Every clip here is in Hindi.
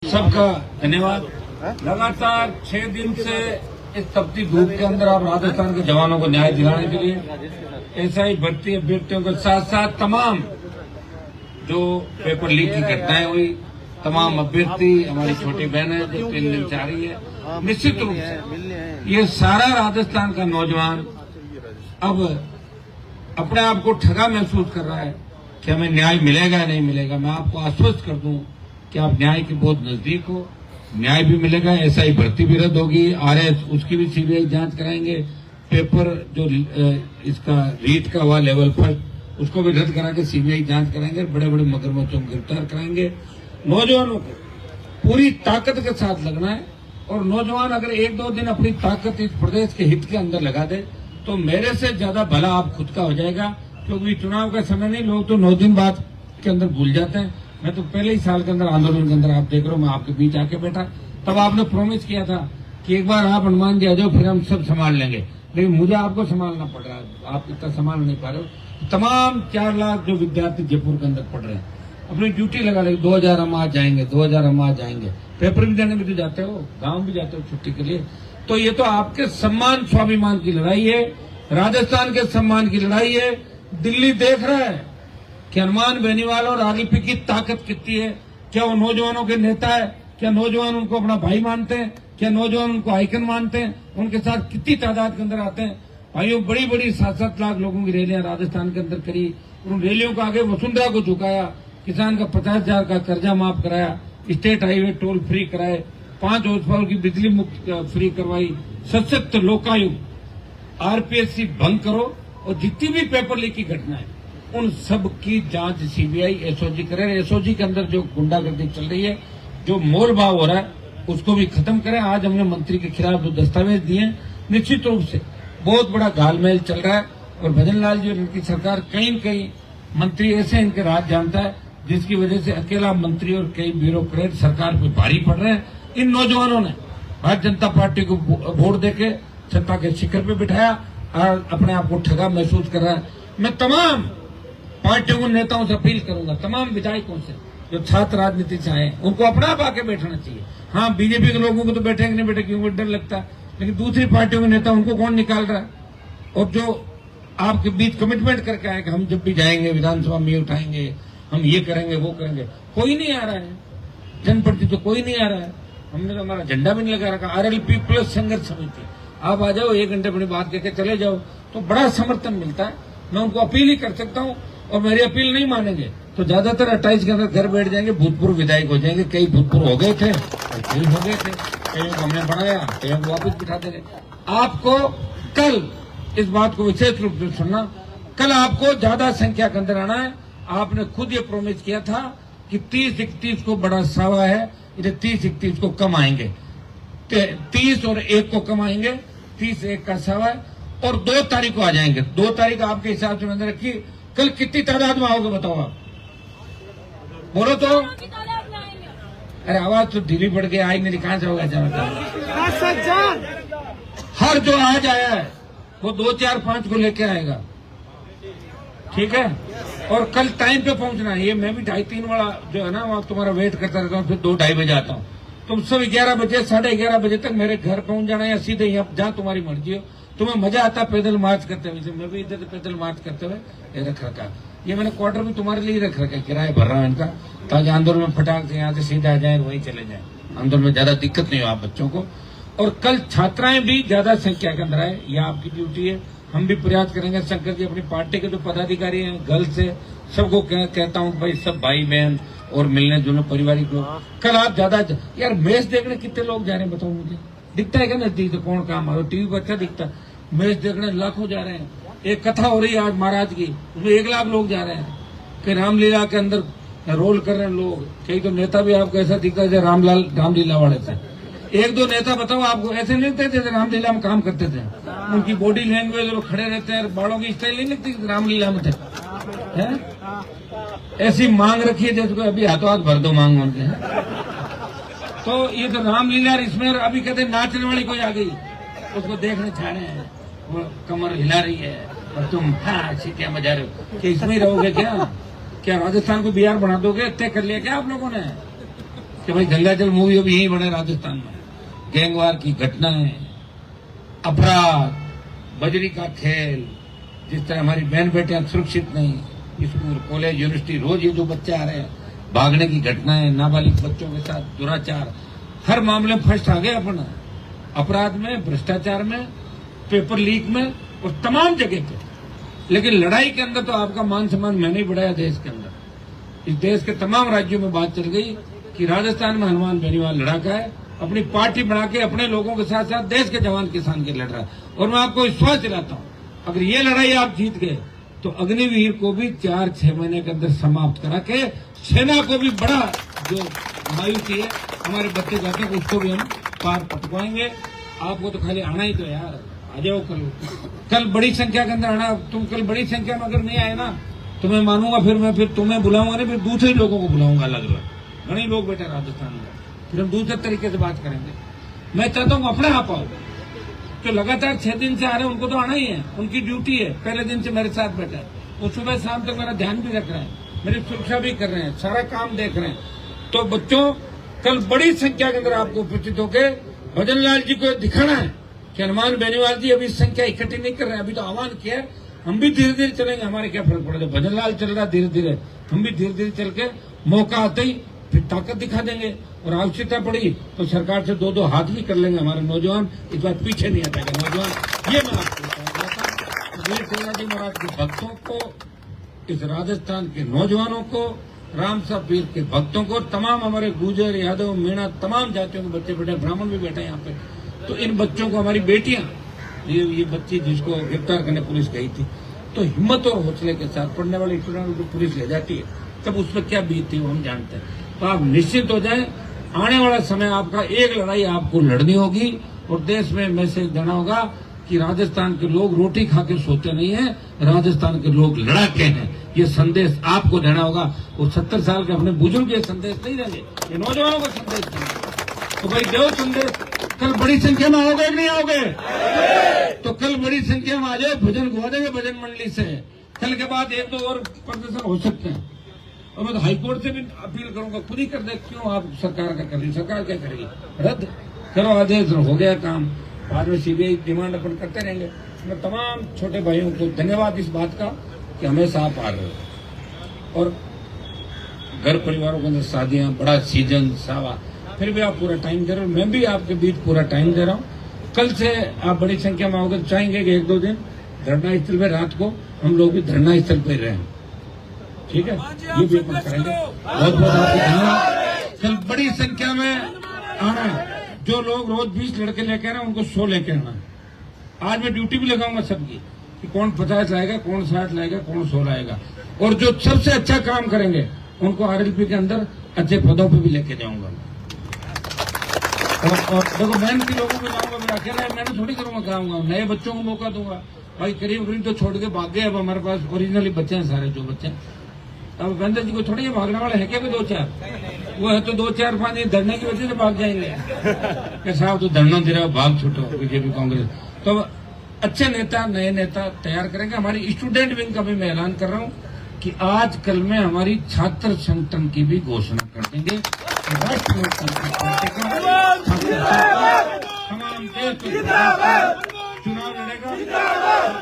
सबका धन्यवाद। लगातार 6 दिन से इस तपती धूप के अंदर आप राजस्थान के जवानों को न्याय दिलाने के लिए एसआई भर्ती अभ्यर्थियों के साथ साथ तमाम जो पेपर लीक की घटनाएं हुई, तमाम अभ्यर्थी हमारी छोटी बहन है जो 3 दिन से आ रही है, निश्चित रूप से ये सारा राजस्थान का नौजवान अब अपने आप को ठगा महसूस कर रहा है कि हमें न्याय मिलेगा या नहीं मिलेगा। मैं आपको आश्वस्त कर दूं कि आप न्याय के बहुत नजदीक हो, न्याय भी मिलेगा। एसआई भर्ती भी रद्द होगी, आरएस उसकी भी सीबीआई जांच कराएंगे, पेपर जो इसका रीट का हुआ लेवल फर्स्ट उसको भी रद्द करा के सीबीआई जांच कराएंगे, बड़े बड़े मगरमच्छों को गिरफ्तार कराएंगे। नौजवानों को पूरी ताकत के साथ लगना है और नौजवान अगर 1-2 दिन अपनी ताकत इस प्रदेश के हित के अंदर लगा दे तो मेरे से ज्यादा भला आप खुद का हो जाएगा, क्योंकि चुनाव का समय नहीं, लोग तो 9 दिन बाद के अंदर भूल जाते हैं। मैं तो पहले ही साल के अंदर आंदोलन के अंदर आप देख रहे हो, मैं आपके बीच आके बैठा, तब आपने प्रॉमिस किया था कि एक बार आप हनुमान जी आ जाओ फिर हम सब संभाल लेंगे, लेकिन मुझे आपको संभालना पड़ रहा है, आप इतना संभाल नहीं पा रहे हो। तमाम 4 लाख जो विद्यार्थी जयपुर के अंदर पढ़ रहे हैं अपनी ड्यूटी लगा रहे, 2000 हम आज जाएंगे, 2000 हम आज जाएंगे, पेपर भी देने भी तो जाते हो, गाँव भी जाते हो छुट्टी के लिए। तो ये तो आपके सम्मान स्वाभिमान की लड़ाई है, राजस्थान के सम्मान की लड़ाई है। दिल्ली देख रहा है कि हनुमान बेनीवाल और आरएलपी की ताकत कितनी है। क्या वो नौजवानों के नेता है? क्या नौजवान उनको अपना भाई मानते हैं? क्या नौजवान उनको आइकन मानते हैं? उनके साथ कितनी तादाद के अंदर आते हैं भाइयों। बड़ी बड़ी 7-7 लाख लोगों की रैलियां राजस्थान के अंदर करी, उन रैलियों को आगे वसुंधरा को झुकाया, किसान का 50,000 का कर्जा माफ कराया, स्टेट हाईवे टोल फ्री कराए, 5 हॉर्स की बिजली मुक्त फ्री करवाई, सशक्त लोकायुक्त, आरपीएससी भंग करो और जितनी भी पेपर लीक की घटना है उन सब की जांच सीबीआई एसओजी करे। एसओजी के अंदर जो गुंडागर्दी चल रही है, जो मोल भाव हो रहा है, उसको भी खत्म करें। आज हमने मंत्री के खिलाफ जो दस्तावेज दिए, निश्चित रूप से बहुत बड़ा घालमेल चल रहा है और भजन लाल जी और इनकी सरकार कहीं न कहीं मंत्री ऐसे इनके राज जानता है जिसकी वजह से अकेला मंत्री और कई ब्यूरोक्रेट सरकार पे भारी पड़ रहे हैं। इन नौजवानों ने भारतीय जनता पार्टी को वोट देके सत्ता के शिखर पे बिठाया और अपने आप को ठगा महसूस कर रहा है। मैं तमाम पार्टियों नेताओं से अपील करूंगा, तमाम विधायकों से जो छात्र राजनीति से आए उनको अपना आप आके बैठना चाहिए। हाँ, बीजेपी के लोगों को तो बैठेंगे नहीं बैठे क्योंकि डर लगता है, लेकिन दूसरी पार्टियों के नेता उनको कौन निकाल रहा है? और जो आपके बीच कमिटमेंट करके आए कि हम जब भी जाएंगे विधानसभा में उठाएंगे, हम ये करेंगे वो करेंगे, कोई नहीं आ रहा है। जनप्रतिनिधि तो कोई नहीं आ रहा है। हमने तो हमारा झंडा भी नहीं लगा रखा। आरएलपी प्लस संघर्ष समिति, आप आ जाओ, 1 घंटे अपनी बात कहकर चले जाओ तो बड़ा समर्थन मिलता है। मैं उनको अपील ही कर सकता हूँ और मेरी अपील नहीं मानेंगे तो ज्यादातर 28 के अंदर घर बैठ जाएंगे, भूतपूर्व विधायक हो जाएंगे। कई भूतपूर्व हो गए थे और कई हो गए थे, कई को हमने बढ़ाया, कई को वापस बिठा दे। आपको कल इस बात को विशेष रूप से सुनना, कल आपको ज्यादा संख्या के अंदर आना है। आपने खुद ये प्रॉमिस किया था कि 30-31 को बड़ा सावा है, इधर 30-31 को कम आएंगे, 30 और 1 को कम आएंगे, 30-1 का सावा है और 2 तारीख को आ जाएंगे। 2 तारीख आपके हिसाब से मैंने रखी। कल कितनी तादाद में आओगे बताओ आप? बोलो तो। अरे आवाज तो ढीली पड़ गई, आई मेरी कहां से होगा जाना। हर जो आज आया है वो 2, 4, 5 को लेके आएगा, ठीक है? और कल टाइम पे पहुंचना है। ये मैं भी 2:30 वाला जो है ना वहाँ तुम्हारा वेट करता रहता हूँ, फिर 2-2:30 बजे आता हूँ। तुम सब 11 बजे 11:30 बजे तक मेरे घर पहुंच जाना या सीधे यहाँ जहाँ तुम्हारी मर्जी हो। तुम्हें मजा आता पैदल मार्च करते हुए, मैं भी इधर पैदल मार्च करते हुए ये रख रखा। ये मैंने क्वार्टर भी तुम्हारे लिए रख रखा है, किराया भर रहा हूँ इनका, ताकि आंदोलन में फटाक से यहाँ से सीधा आ जाए, वहीं चले जाए, आंदोलन में ज्यादा दिक्कत नहीं हो आप बच्चों को। और कल छात्राएं भी ज्यादा संख्या के अंदर आए, यह आपकी ड्यूटी है। हम भी प्रयास करेंगे। शंकर जी अपनी पार्टी के जो पदाधिकारी हैं, गर्ल्स से सबको कहता हूँ भाई सब भाई बहन और मिलने जुलने पारिवारिक लोग, कल आप ज्यादा यार मैच देखने कितने लोग जा रहे हैं बताओ मुझे? दिखता है क्या नजदीक तो कौन काम आ टीवी पर अच्छा दिखता है। मैच देखने लाखों जा रहे हैं। एक कथा हो रही है आज महाराज की, उसमें 1 लाख लोग जा रहे हैं कि रामलीला के अंदर रोल कर रहे हैं लोग। कई तो नेता भी आपको ऐसा दिखता है जैसे रामलीला वाले थे। 1-2 नेता बताओ आपको ऐसे नहीं लगते जैसे रामलीला में काम करते थे? उनकी बॉडी लैंग्वेज और खड़े रहते हैं, बालों की स्टाइल नहीं लगती रामलीला में थे? ऐसी मांग रखी है जैसे अभी हाथों हाथ भर दो मांग उनके। तो ये तो रामलीला, इसमें अभी कहते नाचने वाली कोई आ गई, उसको देखने छाने हैं, वो कमर हिला रही है और तुम सीटियां बजा रहे हो कि इसमें ही रहोगे क्या? क्या राजस्थान को बिहार बना दोगे? तय कर लिया क्या आप लोगों ने? कि भाई गंगाजल मूवी अभी यही बने राजस्थान में, गैंगवार की घटनाएं, अपराध, बजरी का खेल, जिस तरह हमारी बहन बेटियां सुरक्षित नहीं, स्कूल कॉलेज यूनिवर्सिटी रोज ये जो बच्चे आ रहे हैं, भागने की घटनाएं, नाबालिग बच्चों के साथ दुराचार, हर मामले में फर्स्ट आ गए अपन, अपराध में, भ्रष्टाचार में, पेपर लीक में और तमाम जगह पे। लेकिन लड़ाई के अंदर तो आपका मान सम्मान मैंने ही बढ़ाया देश के अंदर। इस देश के तमाम राज्यों में बात चल गई कि राजस्थान में हनुमान बेनीवाल लड़ाका है, अपनी पार्टी बना के अपने लोगों के साथ साथ देश के जवान किसान के लड़ रहा है। और मैं आपको विश्वास दिलाता हूं, अगर ये लड़ाई आप जीत गए तो अग्निवीर को भी 4-6 महीने के अंदर समाप्त करा के सेना को भी बड़ा जो मायूसी है हमारे बच्चे जाते हैं उसको भी हम पार पटवाएंगे। आपको तो खाली आना ही तो यार, आ जाओ कल बड़ी संख्या के अंदर आना। तुम कल बड़ी संख्या में अगर नहीं आए ना तो मैं मानूंगा, फिर तुम्हें बुलाऊंगा नहीं, फिर दूसरे लोगों को बुलाऊंगा अलग अलग। घने लोग बैठे राजस्थान में, फिर हम दूसरे तरीके से बात करेंगे। मैं चाहता हूँ अपने आप आओ, जो लगातार 6 दिन से आ रहे हैं उनको तो आना ही है, उनकी ड्यूटी है। पहले दिन से मेरे साथ बैठा है, वो सुबह शाम तक मेरा ध्यान भी रख रहे हैं, मेरी सुरक्षा भी कर रहे हैं, सारा काम देख रहे हैं। तो बच्चों, कल बड़ी संख्या के अंदर आपको उपस्थित होकर भजन लाल जी को दिखाना है कि हनुमान बेनीवाल जी अभी संख्या इकट्ठी नहीं कर रहे हैं, अभी तो आह्वान किया है, हम भी धीरे धीरे चलेंगे, हमारे क्या फर्क पड़ेगा। भजन लाल चल रहा धीरे धीरे, हम भी धीरे धीरे चल के मौका आते ही फिर ताकत दिखा देंगे। और आवश्यकता पड़ी तो सरकार से 2-2 हाथ भी कर लेंगे हमारे नौजवान, इस बार पीछे नहीं हटेगा नौजवान। ये मैं आपको बताता हूँ। शिवाजी महाराज के भक्तों को, इस राजस्थान के नौजवानों को, राम साहब पीर के भक्तों को, तमाम हमारे गुर्जर, यादव, मीणा, तमाम जातियों के बच्चे बैठे, ब्राह्मण भी बैठे यहाँ पे। तो इन बच्चों को, हमारी बेटियां, ये बच्ची जिसको गिरफ्तार करने पुलिस गई थी, तो हिम्मत और हौसले के साथ पढ़ने वाले स्टूडेंट को पुलिस ले जाती है, तब उस पर क्या बीतती वो हम जानते हैं। तो आप निश्चित हो जाएं, आने वाला समय आपका, एक लड़ाई आपको लड़नी होगी और देश में मैसेज देना होगा कि राजस्थान के लोग रोटी खा के सोते नहीं है, राजस्थान के लोग लड़ाके हैं। ये संदेश आपको देना होगा। वो 70 साल के अपने बुजुर्ग ये संदेश नहीं देंगे, ये नौजवानों को संदेश देंगे। तो भाई दो संदेश, कल बड़ी संख्या में आओगे कि नहीं आओगे? तो कल बड़ी संख्या में आ जाओ, भजन गवा देंगे भजन मंडली से। कल के बाद 1-2 और प्रदर्शन हो सकते हैं और मैं तो हाईकोर्ट से भी अपील करूंगा, खुद ही कर दे। क्यों आप सरकार का कर रही, सरकार क्या करेगी? रद्द करो आदेश, हो गया काम। बाद में सीबीआई डिमांड अपन करते रहेंगे। मैं तमाम छोटे भाइयों को धन्यवाद इस बात का कि हमेशा आप आ रहे हो। और घर परिवारों के अंदर शादियां, बड़ा सीजन, सावा, फिर भी आप पूरा टाइम दे रहे हो। मैं भी आपके बीच पूरा टाइम दे रहा हूँ। कल से आप बड़ी संख्या में आओगे, चाहेंगे कि 1-2 दिन धरना स्थल पे रात को हम लोग भी धरना स्थल पे रहें, ठीक है? ये भी अपन करेंगे। बहुत बहुत आपको धन्यवाद। कल बड़ी संख्या में आना है। जो लोग रोज 20 लड़के लेके आ रहे हैं उनको 100 लेके आना है। आज मैं ड्यूटी भी लगाऊंगा सबकी कि कौन 50 लाएगा, कौन 60 लाएगा, कौन 100 लाएगा। और जो सबसे अच्छा काम करेंगे उनको RLP के अंदर अच्छे पदों पे भी लेके जाऊंगा। और देखो, मेहनती लोगों में जाऊंगा, मैं अकेला मैंने थोड़ी करूंगा, कराऊंगा। नए बच्चों को मौका दूंगा। भाई करीब तो छोड़ के भाग गए। अब हमारे पास ओरिजिनली बच्चे हैं सारे, जो बच्चे। अब महेंद्र जी को थोड़ी भागने वाले है क्या? 2-4 वो है तो 2-4-5 दिन धरने की वजह से भाग जाएंगे। साहब तो धरना दे रहे हो, भाग छूटो बीजेपी कांग्रेस। तो अच्छे नेता, नए नेता तैयार करेंगे। हमारी स्टूडेंट विंग का भी मैं ऐलान कर रहा हूँ कि आज कल में हमारी छात्र संगठन की भी घोषणा कर देंगे। राष्ट्र लोकतांत्रिक पार्टी का तमाम देश चुनाव लड़ेगा।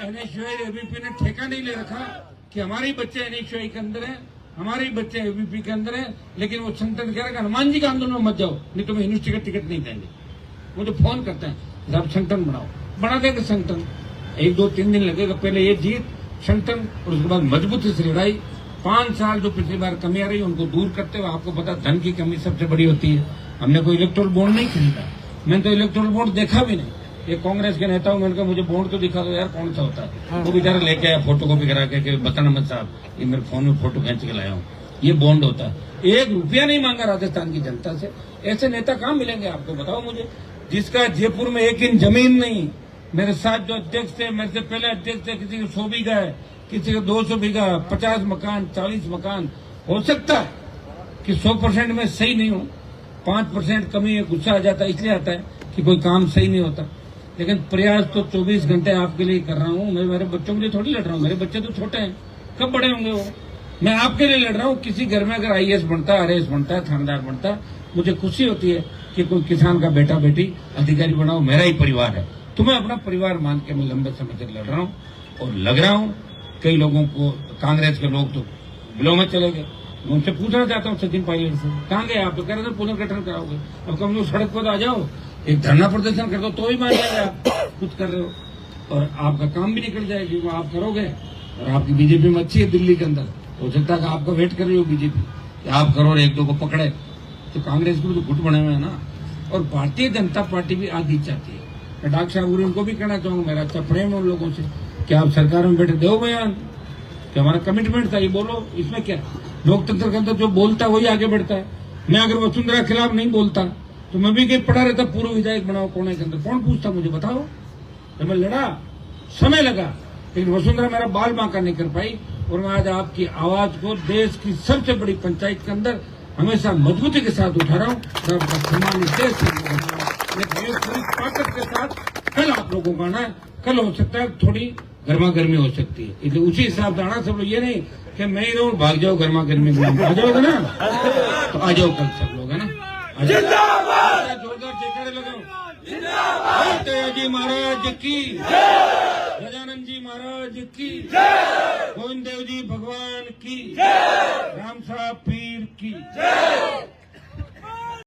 NSUI ABP ने ठेका नहीं ले रखा कि हमारे बच्चे NSUI के अंदर हैं, हमारे बच्चे ABP के अंदर हैं, लेकिन वो संगठन कह रहा है हनुमान जी के आंदोलन में मत जाओ, नहीं तो मैं यूनिवर्सिटी का टिकट नहीं देंगे। वो तो फोन करते हैं, आप संगठन बनाओ, बना देंगे संगठन। 1-2-3 दिन लगेगा, पहले ये जीत संगठन और उसके बाद मजबूती से लड़ाई। 5 साल जो पिछली बार कमी आ रही है उनको दूर करते हुए, आपको पता धन की कमी सबसे बड़ी होती है। हमने कोई इलेक्टोरल बॉन्ड नहीं खरीदा, मैंने तो इलेक्टोरल बॉन्ड देखा भी नहीं। ये कांग्रेस के नेताओं मैंने कहा मुझे बॉन्ड तो दिखा दो यार, कौन सा होता है? वो बेचारा लेके आया फोटो कॉपी करा के, बताना मत साहब, ये मेरे फोन में फोटो खींच के लाया हूँ, ये बॉन्ड होता है। 1 रुपया नहीं मांगा राजस्थान की जनता से। ऐसे नेता कहाँ मिलेंगे आपको? बताओ मुझे, जिसका जयपुर में 1 इंच जमीन नहीं। मेरे साथ जो अध्यक्ष थे, मेरे से पहले अध्यक्ष थे, किसी को 100 बीघा है, किसी को 200 बीघा, 50 मकान, 40 मकान। हो सकता है कि 100% में सही नहीं हो, 5% कमी है, गुस्सा आ जाता है, इसलिए आता है कि कोई काम सही नहीं होता। लेकिन प्रयास तो 24 घंटे आपके लिए कर रहा हूँ। मैं मेरे बच्चों के लिए थोड़ी लड़ रहा हूँ, मेरे बच्चे तो छोटे हैं, कब बड़े होंगे वो? मैं आपके लिए लड़ रहा हूँ। किसी घर में अगर आईएएस बनता है, आरएएस बनता है, थानेदार बनता है, मुझे खुशी होती है कि कोई किसान का बेटा बेटी अधिकारी बना हो, मेरा ही परिवार है। तो मैं अपना परिवार मान के मैं लंबे समय से लड़ रहा हूँ और लग रहा हूँ। कई लोगों को, कांग्रेस के लोग तो बिलों में चले गए। मैं उनसे पूछना चाहता हूँ, सचिन पायलट से, कहाँ गए आप? तो कह रहे थे पुनर्गठन कराओगे। अब कम लोग सड़क पर आ जाओ, एक धरना प्रदर्शन कर दो तो ही मान जाएगा आप कुछ कर रहे हो और आपका काम भी निकल जाएगी। वो आप करोगे और आपकी बीजेपी में अच्छी है दिल्ली के अंदर, हो सकता है कि आपका वेट कर रही हो बीजेपी, आप करो और एक दो को पकड़े। तो कांग्रेस के भी तो गुट बने हुए हैं ना। और भारतीय जनता पार्टी भी आगे चाहती है। मैं डॉक्टर साहब उनको भी कहना चाहूंगा, मेरा अच्छा प्रेम है उन लोगों से कि आप सरकार में बैठे दो बयान कि हमारा कमिटमेंट था, ये बोलो। इसमें क्या, लोकतंत्र के अंदर जो बोलता है वही आगे बढ़ता है। मैं अगर वसुंधरा के खिलाफ नहीं बोलता तो मैं भी कहीं पड़ा रहता, पूर्व विधायक बनाओ कोने के अंदर, कौन पूछता मुझे, बताओ। जब मैं लड़ा, समय लगा, लेकिन वसुंधरा मेरा बाल बांका नहीं कर पाई और मैं आज आपकी आवाज को देश की सबसे बड़ी पंचायत के अंदर हमेशा मजबूती के साथ उठा रहा हूँ। सम्मान इस देश से पूरी ताकत के साथ कल आप लोगों का आना, कल हो सकता है थोड़ी गर्मा गर्मी हो सकती है, इसलिए उसी हिसाब से आना सब लोग। ये नहीं कि मैं ही रहूं, भाग जाओ गर्मा गर्मी में, आ जाओगे ना तो आ जाओ कल सब लोग, है ना। जोरदार जयकारे लगाओ। जी महाराज की, गजानन जी महाराज की, गोविंद देव जी भगवान की, राम साहब पीर की।